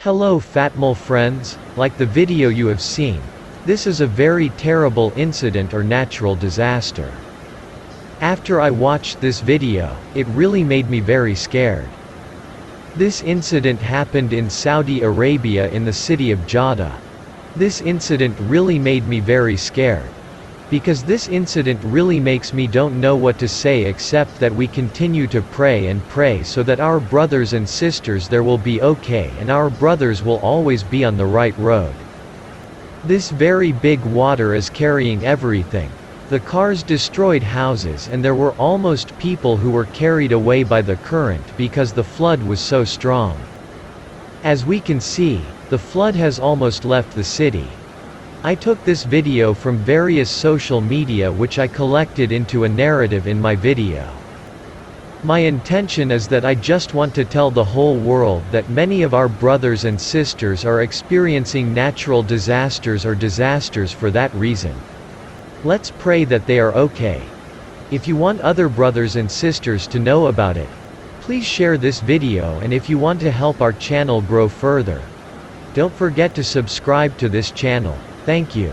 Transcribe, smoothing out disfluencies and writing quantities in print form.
Hello Fatmal friends, like the video you have seen, this is a very terrible incident or natural disaster. After I watched this video, it really made me very scared. This incident happened in Saudi Arabia in the city of Jeddah. This incident really made me very scared. Because this incident really makes me don't know what to say except that we continue to pray and pray so that our brothers and sisters there will be okay and our brothers will always be on the right road. This very big water is carrying everything. The cars destroyed houses and there were almost people who were carried away by the current because the flood was so strong. As we can see, the flood has almost left the city. I took this video from various social media which I collected into a narrative in my video. My intention is that I just want to tell the whole world that many of our brothers and sisters are experiencing natural disasters or disasters for that reason. Let's pray that they are okay. If you want other brothers and sisters to know about it, please share this video, and if you want to help our channel grow further, don't forget to subscribe to this channel. Thank you.